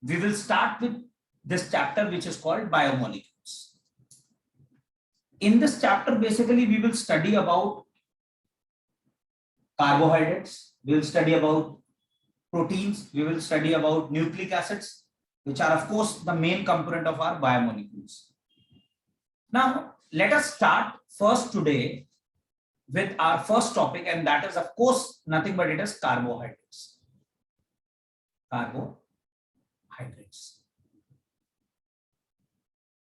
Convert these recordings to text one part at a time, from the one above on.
we will start with this chapter, which is called biomolecules. In this chapter, basically, we will study about carbohydrates, we will study about proteins, we will study about nucleic acids, which are, of course, the main component of our biomolecules. Now, let us start first today with our first topic, and that is, of course, nothing but it is carbohydrates. Carbohydrates.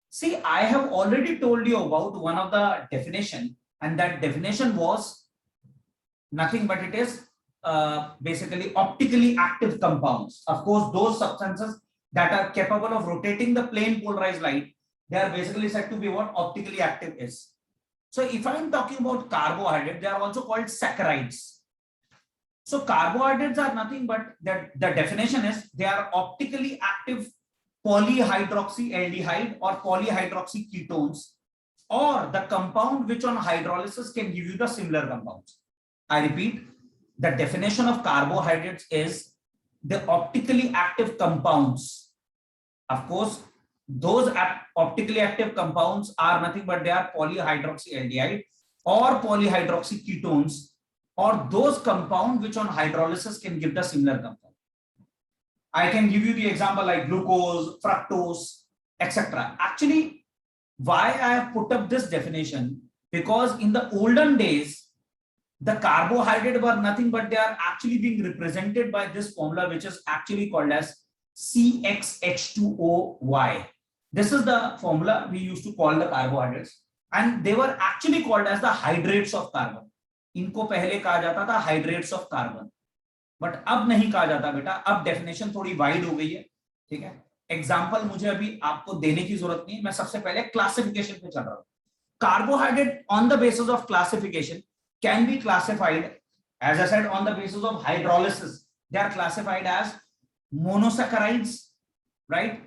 See, I have already told you about one of the definition, and that definition was nothing but it is basically optically active compounds. Of course, those substances that are capable of rotating the plane polarized light, they are basically said to be what optically active is. So if I am talking about carbohydrate, they are also called saccharides. So carbohydrates are nothing but the definition is they are optically active polyhydroxyaldehyde or polyhydroxyketones, or the compound which on hydrolysis can give you the similar compounds. I repeat, the definition of carbohydrates is the optically active compounds. Of course, those optically active compounds are nothing but they are polyhydroxyaldehyde or polyhydroxyketones, or those compounds which on hydrolysis can give the similar compound. I can give you the example like glucose, fructose, etc. Actually, why I have put up this definition, because in the olden days, the carbohydrate were nothing but they are actually being represented by this formula, which is actually called as CxH2OY. This is the formula we used to call the carbohydrates, and they were actually called as the hydrates of carbon. इनको पहले कहा जाता था hydrates of carbon, but अब नहीं कहा जाता बेटा, अब डेफिनेशन थोड़ी वाइड हो गई है, ठीक है। एग्जांपल मुझे अभी आपको देने की जरूरत नहीं है, मैं सबसे पहले क्लासिफिकेशन पे चल रहा हूं। Carbohydrate on the basis of classification can be classified, as I said, on the basis of hydrolysis. They are classified as monosaccharides, right?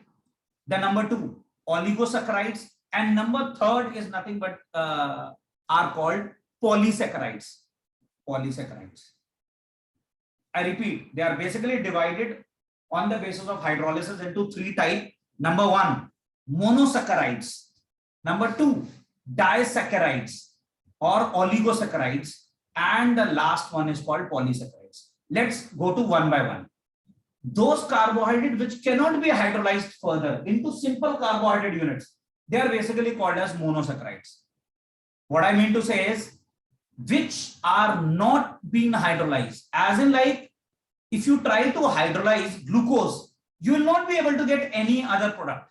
The number 2, oligosaccharides, and number 3 is nothing but are called polysaccharides. Polysaccharides. I repeat, they are basically divided on the basis of hydrolysis into 3 types. Number 1, monosaccharides. Number 2, disaccharides or oligosaccharides, and the last one is called polysaccharides. Let's go to one by one. Those carbohydrates which cannot be hydrolyzed further into simple carbohydrate units, they are basically called as monosaccharides. What I mean to say is which are not being hydrolyzed, as in like if you try to hydrolyze glucose, you will not be able to get any other product.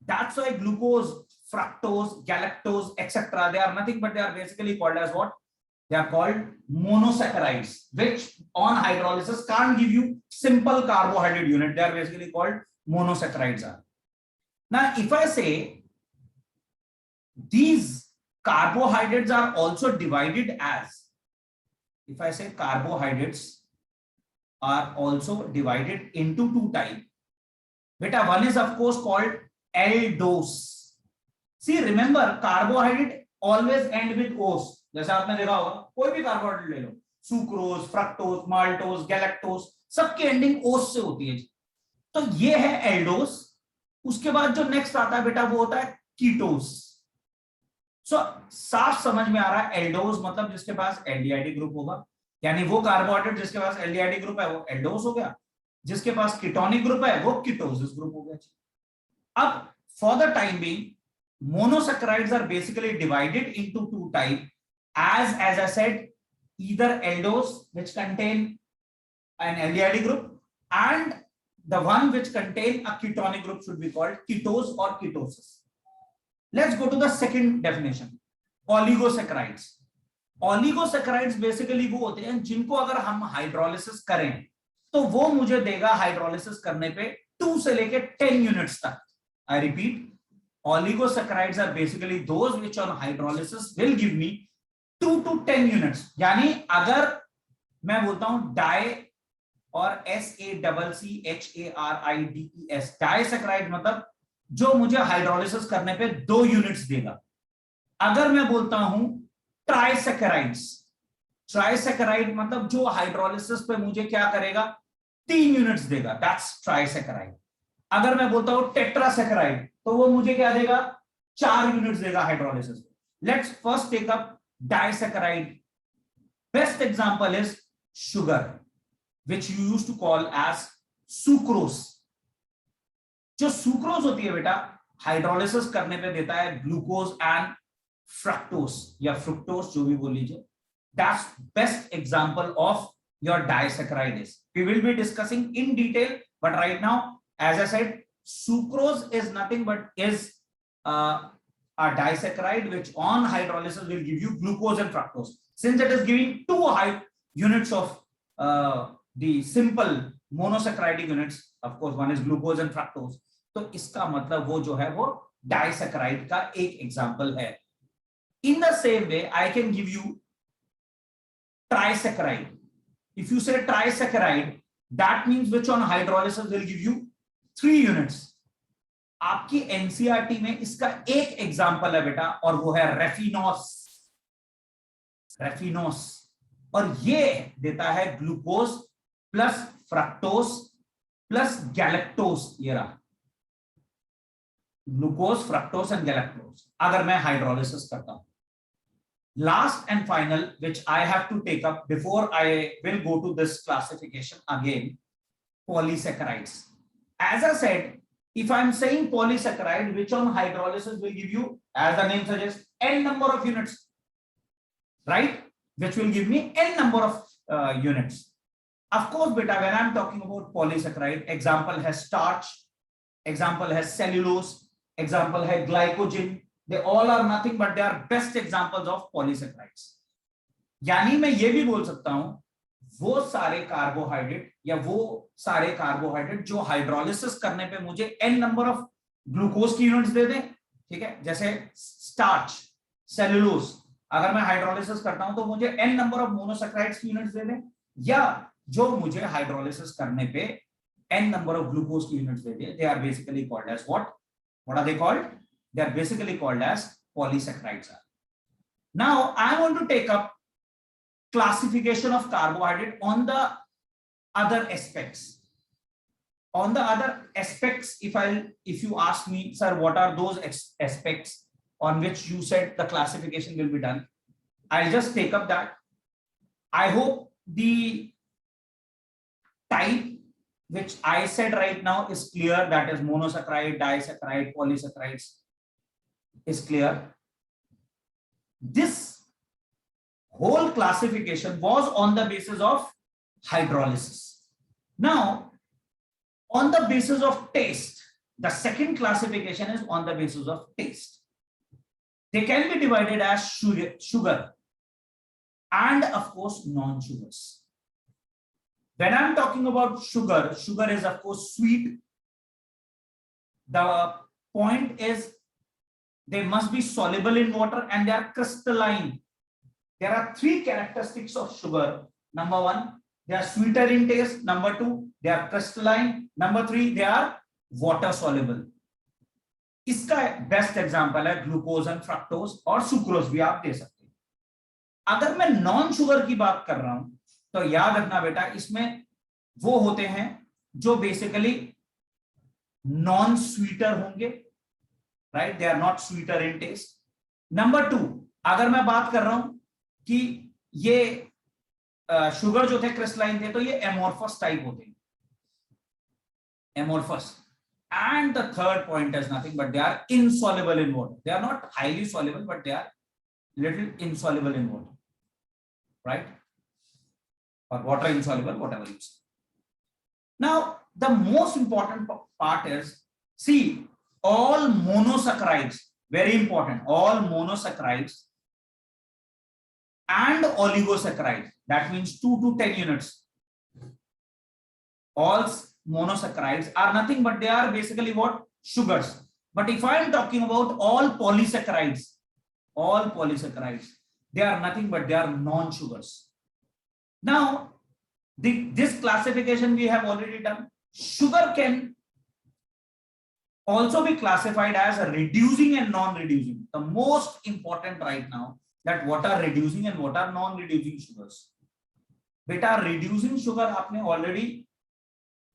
That's why glucose, fructose, galactose, etc. they are nothing but they are basically called as what? They are called monosaccharides, which on hydrolysis can't give you simple carbohydrate unit. They are basically called monosaccharides. Now, if I say these carbohydrates are also divided as, if I say carbohydrates are also divided into 2 types. Beta, one is of course called aldose. See, remember, carbohydrate always end with os. जैसे आपने देखा होगा, कोई भी carbohydrate ले लो, sucrose, fructose, maltose, galactose, सबकी ending ओस से होती है। तो ये है एल्डोस। उसके बाद जो नेक्स्ट आता है बेटा वो होता है कीटोस। साफ समझ में आ रहा है, एल्डोस मतलब जिसके पास एल्डिहाइड ग्रुप होगा, यानी वो कार्बोहाइड्रेट जिसके पास एल्डिहाइड ग्रुप है वो एल्डोस हो गया, जिसके पास कीटोनिक ग्रुप है वो कीटोसिस ग्रुप हो गया। अब for the time being, monosaccharides are basically divided into 2 types, as I said, either aldose which contain an aldehyde group, and the one which contain a ketonic group should be called ketose or ketosis. Let's go to the second definition, oligosaccharides. Oligosaccharides basically वो होते हैं जिनको अगर हम hydrolysis करें तो वो मुझे देगा हाइड्रोलिसिस करने पे 2 से लेके 10 यूनिट्स तक। I repeat, oligosaccharides are basically those which on hydrolysis will give me 2 to 10 units. यानी अगर मैं बोलता हूं डाई और SACCHARIDES, डाइसैकराइड मतलब जो मुझे हाइड्रोलिसिस करने पे 2 यूनिट्स देगा। अगर मैं बोलता हूं ट्राइसैकराइड्स, ट्राइसैकराइड मतलब जो हाइड्रोलिसिस पे मुझे क्या करेगा 3 यूनिट्स देगा, दैट्स ट्राइसैकराइड। अगर मैं बोलता हूं टेट्रासैकराइड तो वो मुझे क्या देगा, 4 यूनिट्स देगा hydrolysis. Let's first take up disaccharide. Best example is sugar which you used to call as sucrose. जो सुक्रोज होती है बेटा, हाइड्रोलिसिस करने पे देता है ग्लूकोज एंड फ्रक्टोज या फ्रुक्टोज, जो भी बोल लीजिए। That's best example of your disaccharide. We will be discussing in detail, but right now, as I said, sucrose is nothing but is a disaccharide which on hydrolysis will give you glucose and fructose. Since it is giving 2 high units of the simple monosaccharide units, of course one is glucose and fructose, तो इसका मतलब वो जो है वो disaccharide का एक example है। In the same way, I can give you trisaccharide. If you say trisaccharide, that means which on hydrolysis will give you 3 units. आपकी एनसीईआरटी में इसका एक एग्जांपल है बेटा, और वो है रेफिनोस। रेफिनोस, और ये देता है glucose plus fructose plus galactose. ये रहा ग्लूकोज, फ्रक्टोज एंड गैलेक्टोज अगर मैं हाइड्रोलिसिस करता हूं। Last and final, which I have to take up before I will go to this classification again, polysaccharides. As I said, if I am saying polysaccharide, which on hydrolysis will give you, as the name suggests, n number of units, right? Which will give me n number of units. Of course, beta, when I am talking about polysaccharide, example has starch, example has cellulose, example has glycogen. They all are nothing but they are best examples of polysaccharides. यानी मैं ये भी बोल सकता हूं वो सारे carbohydrate या वो सारे कार्बोहाइड्रेट जो हाइड्रोलिसिस करने पे मुझे n नंबर ऑफ ग्लूकोज की यूनिट्स दे दें, ठीक है, जैसे स्टार्च, सेलुलोज, अगर मैं हाइड्रोलिसिस करता हूं तो मुझे n नंबर ऑफ मोनोसैकराइड्स की यूनिट्स दे दें, या जो मुझे हाइड्रोलिसिस करने पे n नंबर ऑफ ग्लूकोज की units they they, they are basically called as what are they called? They are basically called as polysaccharides. Now I want to take up classification of carbohydrate on the other aspects. On the other aspects, if you ask me, sir, what are those aspects on which you said the classification will be done, I'll just take up that. I hope the type which I said right now is clear, that is monosaccharide, disaccharide, polysaccharides is clear. This whole classification was on the basis of hydrolysis. Now, on the basis of taste, the second classification is on the basis of taste. They can be divided as sugar and of course non-sugars. When I'm talking about sugar, sugar is of course sweet. The point is they must be soluble in water and they are crystalline. There are 3 characteristics of sugar. Number 1, they are sweeter in taste. Number 2, they are crystalline. Number 3, they are water soluble. इसका best example है glucose and fructose, और sucrose भी आप दे सकते हैं। अगर मैं non sugar की बात कर रहा हूं तो याद रखना बेटा, इसमें वो होते हैं जो बेसिकली नॉन स्वीटर होंगे, right, they are not sweeter in taste. Number 2, अगर मैं बात कर रहा हूं कि ये शुगर जो थे क्रिस्टलाइन थे, तो ये एमोर्फस टाइप होते हैं, amorphous. And the third point is nothing but they are insoluble in water. They are not highly soluble, but they are little insoluble in water, right? Or water insoluble, whatever you say. Now, the most important part is, see, all monosaccharides, very important, all monosaccharides and oligosaccharides, that means 2 to 10 units, all monosaccharides are nothing but they are basically what? Sugars. But if I am talking about all polysaccharides, they are nothing but they are non-sugars. Now, this classification we have already done. Sugar can also be classified as a reducing and non-reducing. The most important right now, that what are reducing and what are non-reducing sugars. Beta, reducing sugar आपने already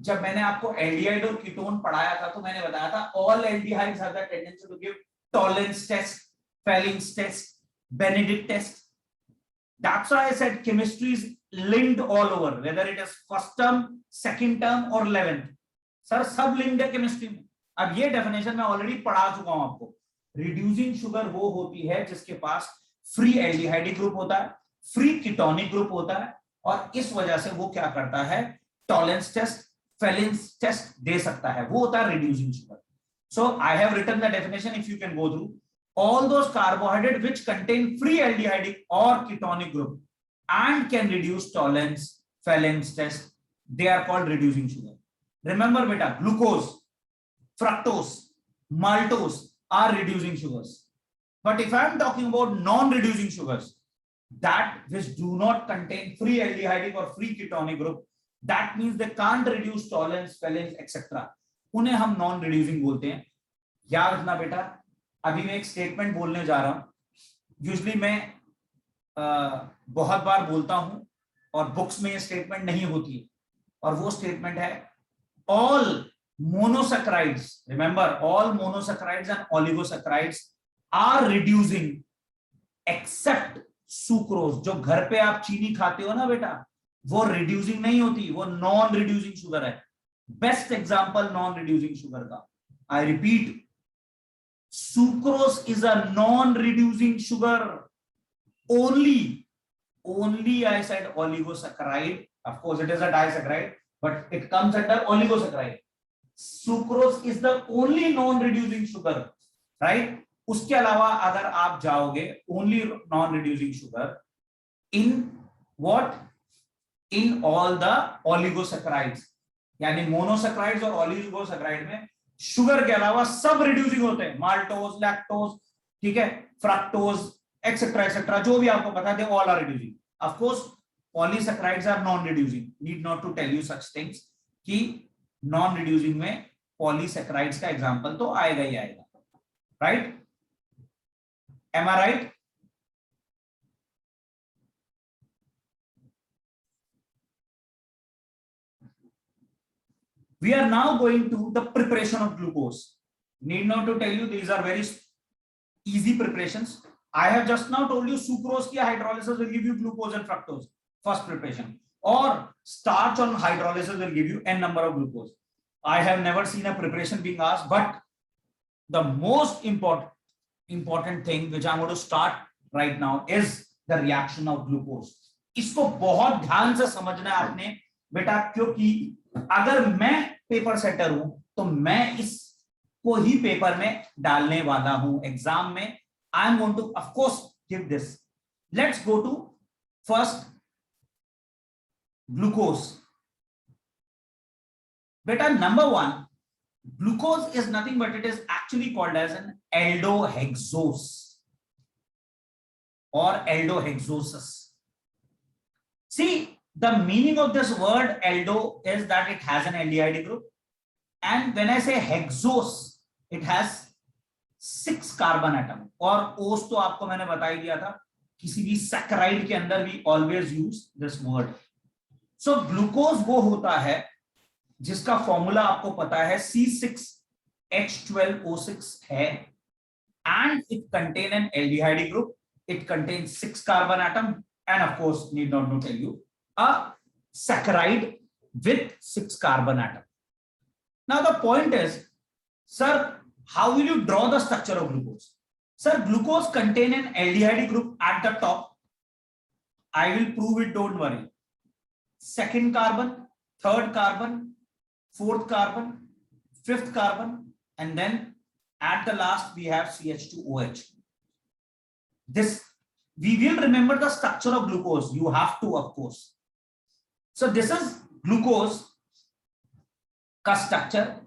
जब मैंने आपको aldehyde और ketone पढ़ाया था तो मैंने बताया था all aldehydes have the tendency to give tolerance test, Fehling's test, Benedict test. That's why I said chemistry is linked all over, whether it is first term, second term or 11th. Sir सब linked है chemistry में. अब ये definition मैं already पढ़ा चुका हूं आपको. रिड्यूसिंग शुगर वो होती है जिसके पास फ्री एल्डिहाइडिक ग्रुप होता है, फ्री कीटोनिक ग्रुप होता है, और इस वजह से वो क्या करता है, टॉलरेंस टेस्ट, फेलिंग्स टेस्ट दे सकता है. वो होता है reducing sugar. So I have written the definition, if you can go through. All those carbohydrates which contain free aldehydic or ketonic group and can reduce tolerance, Fehling's test, they are called reducing sugar. Remember beta, glucose, fructose, maltose are reducing sugars. But if I am talking about non-reducing sugars, that which do not contain free aldehydic or free ketonic group, that means they can't reduce tolerance, Fehling's, etc. उन्हें हम non-reducing बोलते हैं. याद रखना बेटा, अभी मैं एक स्टेटमेंट बोलने जा रहा हूं. यूजुअली मैं बहुत बार बोलता हूं और बुक्स में ये स्टेटमेंट नहीं होती है, और वो स्टेटमेंट है all monosaccharides, remember all monosaccharides and oligosaccharides are reducing except sucrose. जो घर पे आप चीनी खाते हो ना बेटा, वो रिड्यूसिंग नहीं होती, वो नॉन रिड्यूसिंग शुगर है. Best example non reducing sugar का, I repeat, sucrose is a non-reducing sugar. Only I said oligosaccharide. Of course, it is a disaccharide, but it comes under oligosaccharide. Sucrose is the only non-reducing sugar, right? उसके अलावा अगर आप जाओगे only non-reducing sugar in what? In all the oligosaccharides, यानी monosaccharides और ओलिगोसैकराइड में sugar के अलावा सब रिड्यूसिंग होते हैं. माल्टोज, लैक्टोज, ठीक है, फ्रक्टोज, एक्सेट्रा एक्सेट्रा, जो भी आपको पता है, they all are reducing. Of course polysaccharides are non reducing. Need not to tell you such things कि नॉन रिड्यूसिंग में पॉलीसैकराइड्स का एग्जांपल तो आएगा ही आएगा. Right? Am I right? We are now going to the preparation of glucose. Need not to tell you, these are very easy preparations. I have just now told you sucrose ki hydrolysis will give you glucose and fructose, first preparation, or starch on hydrolysis will give you n number of glucose. I have never seen a preparation being asked, but the most important thing which I'm going to start right now is the reaction of glucose. इसको बहुत ध्यान से समझना है आपने बेटा, क्योंकि अगर मैं पेपर सेटर हूं तो मैं इसको ही पेपर में डालने वाला हूं एग्जाम में. I am going to of course give this. Let's go to first glucose. बेटा number one, glucose is nothing but it is actually called as an aldohexose और aldohexoses. See, the meaning of this word aldo is that it has an aldehyde group, and when I say hexose, it has 6 carbon atom. और ओस तो आपको मैंने बता ही दिया था, किसी भी सैकराइड के अंदर भी always use this word. So glucose वो होता है जिसका फॉर्मूला आपको पता है C6H12O6 है, and it contain an aldehyde group. It contains 6 carbon atom, and of course need not to tell you a saccharide with 6 carbon atom. Now the point is, sir, how will you draw the structure of glucose? Sir, glucose contain an aldehyde group at the top. I will prove it, don't worry. Second carbon, third carbon, fourth carbon, fifth carbon, and then at the last we have CH2OH. This we will remember the structure of glucose. You have to, of course. So this is glucose ka structure,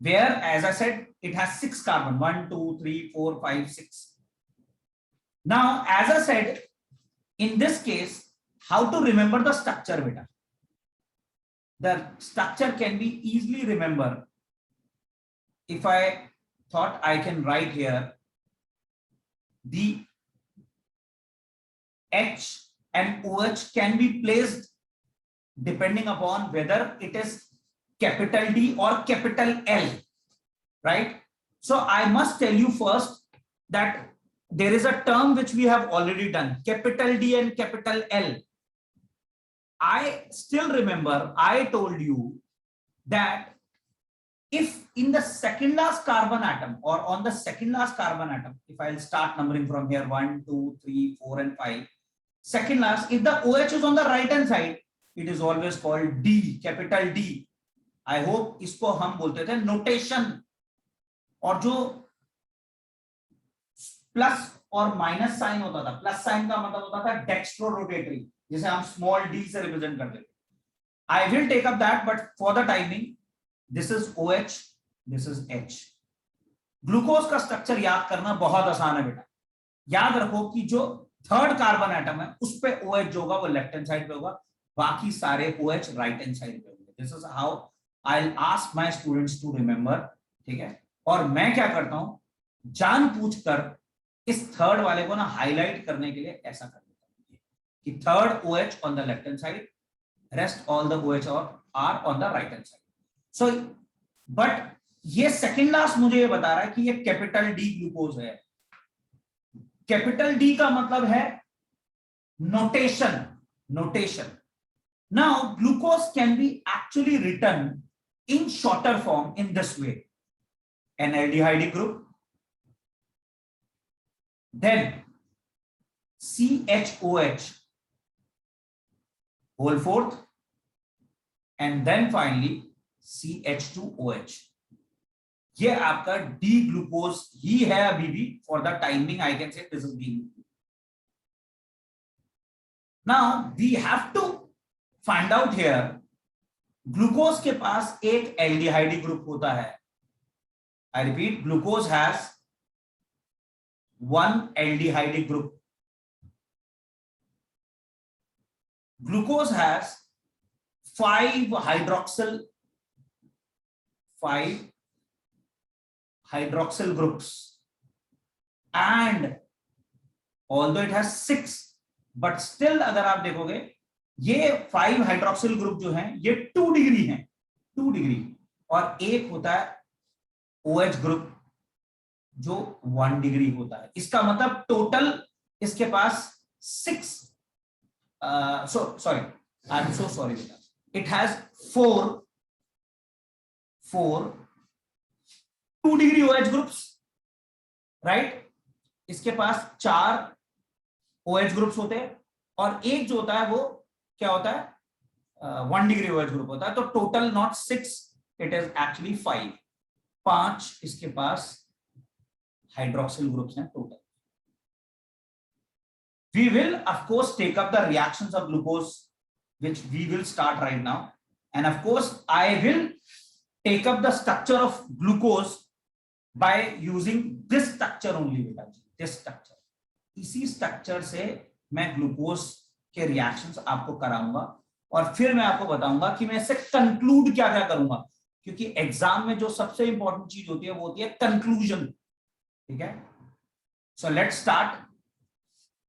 where, as I said, it has 6 carbon, 1 2 3 4 5 6. Now as I said, in this case, how to remember the structure beta? The structure can be easily remembered if I thought I can write here the H and OH can be placed depending upon whether it is capital D or capital L, right? So I must tell you first that there is a term which we have already done, capital D and capital L. I still remember I told you that if in the second last carbon atom or on the second last carbon atom, if I'll start numbering from here 1, 2, 3, 4 and 5, second last, if the OH is on the right hand side, it is always called D, capital D. I hope इसको हम बोलते थे notation, और जो plus और minus sign होता था, plus sign का मतलब होता था डेक्स्ट्रो रोटेटरी, जिसे हम स्मॉल डी से रिप्रेजेंट करते थे. I will take up that, but for the timing, this is OH, this is H. Glucose का स्ट्रक्चर याद करना बहुत आसान है बेटा. याद रखो कि जो थर्ड कार्बन एटम है उस पे OH जो होगा वो लेफ्ट हैंड साइड पे होगा, बाकी सारे OH राइट हैंड साइड पे होंगे. This is how I will ask my students to remember. ठीक है, और मैं क्या करता हूं, जान पूछ कर इस थर्ड वाले को ना हाईलाइट करने के लिए ऐसा कर देता हूं कि third OH on the left hand side, rest all the OH are on the right hand side. So but ये सेकंड लास्ट मुझे ये बता रहा है कि ये कैपिटल डी ग्लूकोज है. कैपिटल डी का मतलब है notation. Notation. Now glucose can be actually written in shorter form in this way: an aldehyde group, then CHOH whole fourth, and then finally CH2OH. ये आपका डी ग्लूकोज ही है अभी भी. For the timing I can say this is D. Now we have to find out here, glucose के पास एक aldehyde group होता है. I repeat, glucose has one aldehyde group. Glucose has 5 hydroxyl groups, and although it has 6, but still अगर आप देखोगे ये 5 hydroxyl group जो हैं ये 2 डिग्री हैं, 2 डिग्री, और एक होता है OH ग्रुप जो 1 डिग्री होता है. इसका मतलब टोटल इसके पास 6 sorry, I'm so sorry beta. It has 4 2 degree OH groups, right? इसके पास 4 OH groups होते हैं, और एक जो होता है वो क्या होता है, 1 degree OH group होता है. तो total not 6, it is actually 5. 5 इसके पास हाइड्रोक्सिल ग्रुप्स हैं total. We will of course take up the reactions of glucose, which we will start right now, and of course I will take up the structure of glucose by using this structure only. This structure, इसी structure से मैं glucose के reactions आपको कराऊंगा, और फिर मैं आपको बताऊंगा कि मैं इससे conclude क्या क्या करूंगा, क्योंकि एग्जाम में जो सबसे इंपॉर्टेंट चीज होती है वो होती है conclusion. ठीक है, so let's start.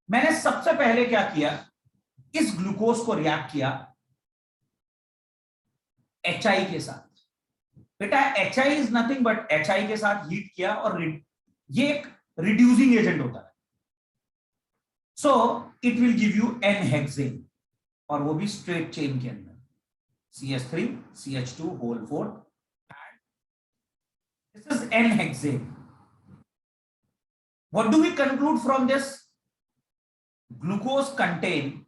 मैंने सबसे पहले क्या किया, इस ग्लूकोज को रिएक्ट किया HI के साथ. बेटा HI is nothing but HI के साथ हीट किया, और ये एक रिड्यूसिंग एजेंट होता है. So it will give you n hexane, और वो भी स्ट्रेट चेन के अंदर, CH3 CH2 whole fourth, and this is N-हेक्सेन. What do we conclude from this? Glucose contain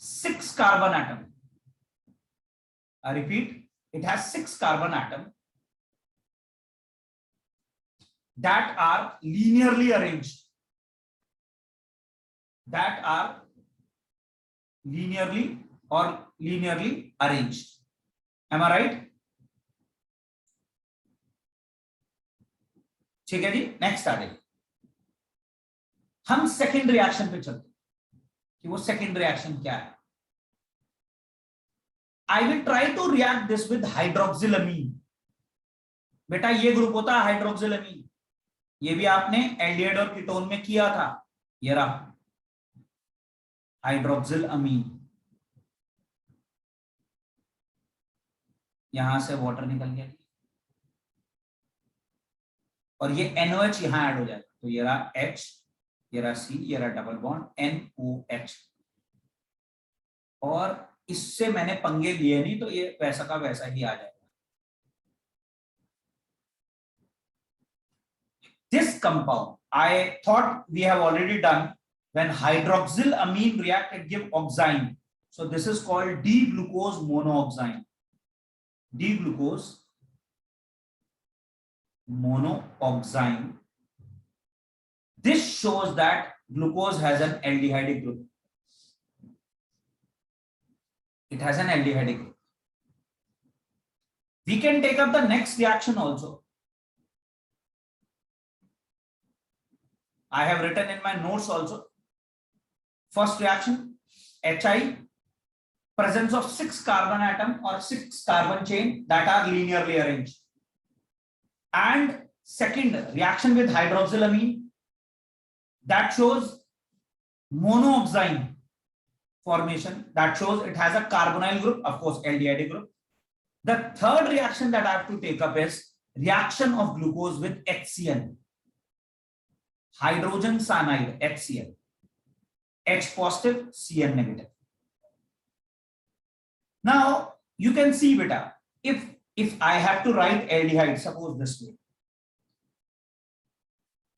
6 carbon atom. I repeat, it has 6 carbon atom that are linearly arranged. Linearly arranged. Am I right? ठीक है जी, next आ जाइए. हम second reaction पे चलते कि वो second reaction क्या है. I will try to react this with hydroxylamine. बेटा ये ग्रुप होता है हाइड्रोक्सिलअमीन, ये भी आपने एल्डिहाइड और कीटोन में किया था. ये रहा हाइड्रोक्सिलअमीन. यहां से वाटर निकल गया और ये NOH यहां ऐड हो जाएगा, तो ये रहा H, ये रहा C, ये रहा डबल बॉन्ड NOH। और इससे मैंने पंगे लिए नहीं, तो ये वैसा का वैसा ही आ जाएगा। This compound I thought we have already done when hydroxylamine react and give oxime. So this is called D-glucose monooxime. D-glucose monooxime. This shows that glucose has an aldehyde group. It has an aldehyde group. We can take up the next reaction also. I have written in my notes also. First reaction, HI, presence of 6 carbon atom or 6 carbon chain that are linearly arranged. And second reaction with hydroxylamine, that shows monooxime formation, that shows it has a carbonyl group, of course aldehyde group. The third reaction that I have to take up is reaction of glucose with HCl, hydrogen cyanide, HCl, H positive, Cl negative. Now you can see beta, if I have to write aldehyde, suppose this way,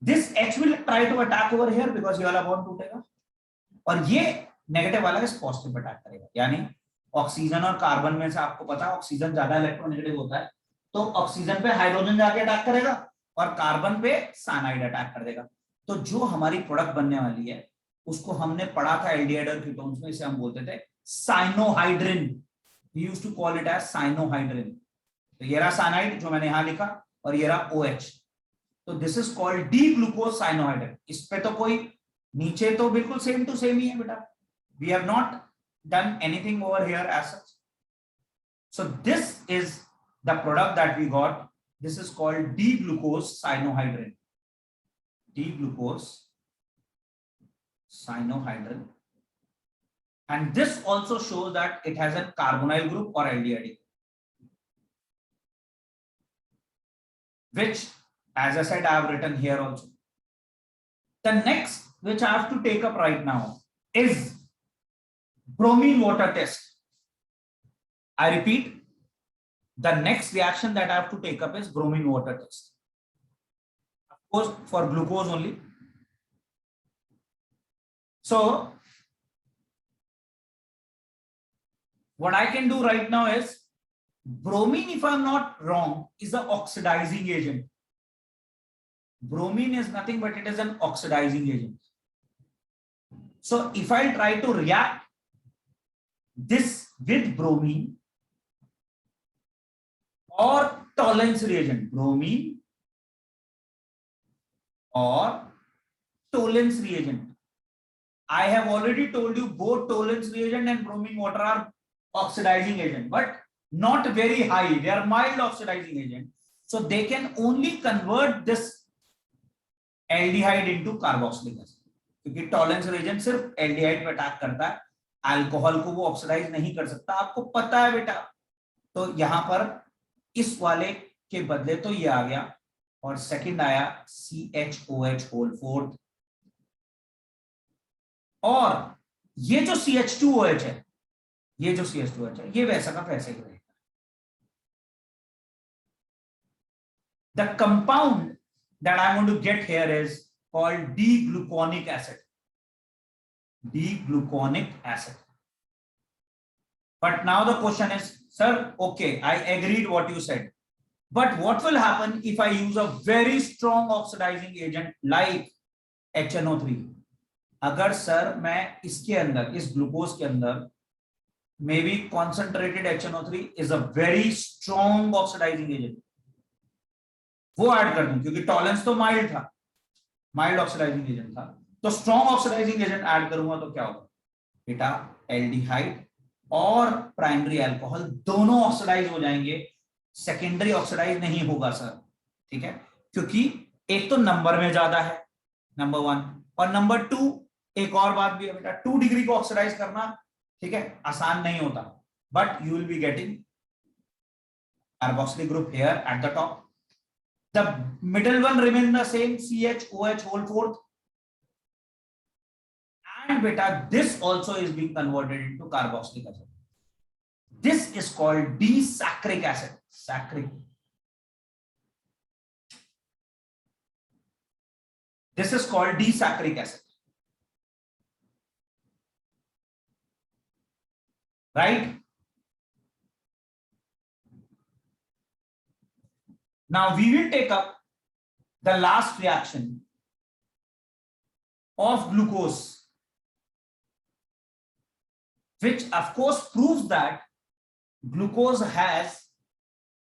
this H will try to attack over here because ये वाला bond टूटेगा और ये negative वाला इस positive attack करेगा। यानी oxygen और कार्बन में से आपको पता है ऑक्सीजन ज्यादा इलेक्ट्रोनेगेटिव होता है, तो ऑक्सीजन पे हाइड्रोजन जाके अटैक करेगा और कार्बन पे साइनाइड अटैक कर देगा। तो जो हमारी प्रोडक्ट बनने वाली है उसको हमने पढ़ा था एल्डिहाइड और कीटोन्स में, इसे हम बोलते थे cyanohydrin. We used to call it as cyanohydrin. तो ये रहा साइनाइड जो मैंने यहां लिखा और ये रहा OH, तो this is called D glucose cyanohydrin. इस पे तो कोई नीचे तो बिल्कुल सेम टू सेम ही है बेटा, we have not done anything over here as such. So this is the product that we got. This is called D-glucose cyanohydrin. D-glucose cyanohydrin. And this also shows that it has a carbonyl group or aldehyde, which, as I said, I have written here also. The next which I have to take up right now is bromine water test. I repeat, the next reaction that I have to take up is bromine water test. Of course, for glucose only. So, what I can do right now is bromine, if I'm not wrong, is an oxidizing agent. Bromine is nothing but it is an oxidizing agent. So, if I try to react this with bromine or tolerance reagent, bromine or tolerance reagent. I have already told you both tolerance reagent and bromine water are oxidizing agent, but not very high. They are mild oxidizing agent. So they can only convert this aldehyde into carboxylic acid. क्योंकि tolerance reagent सिर्फ aldehyde पे attack करता है, alcohol को वो oxidise नहीं कर सकता, आपको पता है बेटा। तो यहां पर इस वाले के बदले तो ये आ गया और सेकंड आया CHOH होल फोर्थ, और ये जो CH2OH है, ये जो CH2OH है ये वैसा का वैसे ही रहेगा। The compound that I want to get here is called D-gluconic acid. D-gluconic acid. But now the question is, sir, okay, I agreed what you said, but what will happen if I use a very strong oxidizing agent like HNO3? अगर sir मैं इसके अंदर, इस glucose के अंदर maybe concentrated HNO3 is a very strong oxidizing agent, वो add कर दूं, क्योंकि टॉलरेंस तो माइल्ड था, माइल्ड ऑक्सीडाइजिंग एजेंट था, तो स्ट्रॉन्ग ऑक्सीडाइजिंग एजेंट ऐड करूंगा तो क्या होगा बेटा, एल्डिहाइड और प्राइमरी अल्कोहल दोनों ऑक्सीडाइज हो जाएंगे, सेकेंडरी ऑक्सीडाइज नहीं होगा सर। ठीक है, क्योंकि एक तो नंबर में ज्यादा है, नंबर 1, और नंबर 2 एक और बात भी है बेटा, 2 डिग्री को ऑक्सीडाइज करना, ठीक है, आसान नहीं होता, but you will be getting carboxylic group here at the top. The middle one remain the same, CHOH whole fourth. And beta, this also is being converted into carboxylic acid. This is called disaccharide acid. Saccharide. This is called disaccharide acid. Right? Now we will take up the last reaction of glucose, which of course proves that glucose has,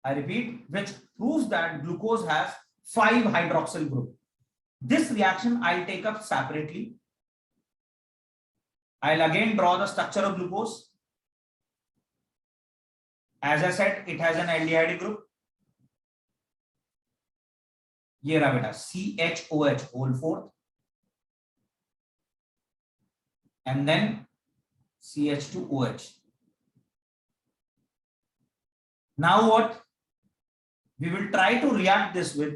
I repeat, which proves that glucose has 5 hydroxyl group. This reaction I'll take up separately. I'll again draw the structure of glucose. As I said, it has an aldehyde group. ये रहा बेटा CHOH whole fourth, and then CH2OH. Now what? We will try to react this with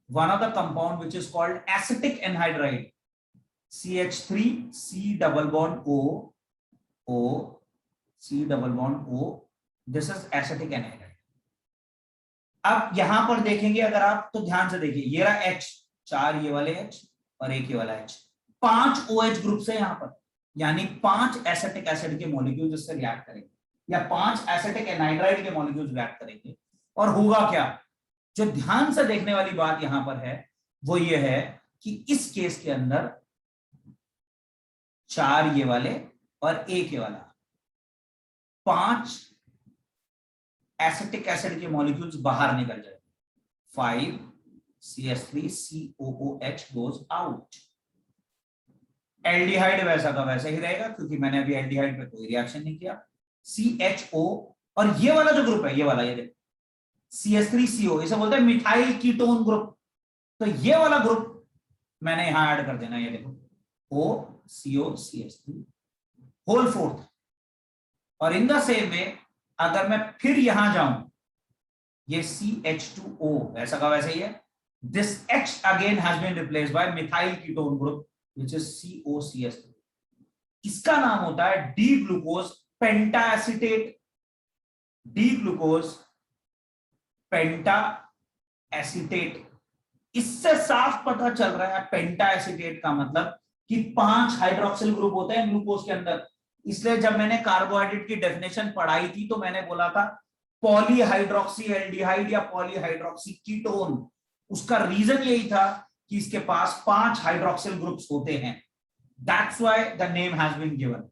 one of the compound which is called acetic anhydride. CH3 C double bond O O C double bond O. This is acetic anhydride. अब यहां पर देखेंगे अगर आप तो ध्यान से देखिए, ये रहा H, 4 ये वाले H और 1 ये वाला H, 5 OH ग्रुप है यहां पर, यानी 5 एसिटिक एसिड के मॉलिक्यूल इससे रिएक्ट करेंगे या 5 एसिटिक एनाइड्राइड के मॉलिक्यूल्स रिएक्ट करेंगे। और होगा क्या? जो ध्यान से देखने वाली बात यहां पर है वो ये है कि इस केस के अंदर 4 ये वाले और 1 ये वाला 5 एसिटिक एसिड के मॉलिक्यूल्स बाहर निकल जाएंगे। 5 CH3 COOH goes out। Aldehyde वैसा का वैसा ही रहेगा क्योंकि मैंने अभी एल्डिहाइड पे कोई रिएक्शन नहीं किया। CHO और ये वाला जो ग्रुप है, ये वाला, ये देखो CH3CO, इसे बोलते हैं मिथाइल कीटोन ग्रुप। तो ये वाला ग्रुप मैंने यहां ऐड कर देना, ये देखो OCOCH3 होल फोर्थ। और इन द सेम वे अगर मैं फिर यहां जाऊं, ये CH2O वैसा का वैसा ही है। This H again has been replaced by methyl ketone group which is COCH3। इसका नाम होता है D glucose penta acetate. D glucose penta acetate. इससे साफ पता चल रहा है पेंटा एसीटेट का मतलब कि 5 हाइड्रोक्सिल ग्रुप होते हैं ग्लूकोज के अंदर। इसलिए जब मैंने कार्बोहाइड्रेट की डेफिनेशन पढ़ाई थी तो मैंने बोला था पॉलीहाइड्रोक्सी एल्डिहाइड या पॉलीहाइड्रोक्सी कीटोन। उसका रीजन यही था कि इसके पास 5 हाइड्रोक्सिल ग्रुप्स होते हैं। That's why the name has been given.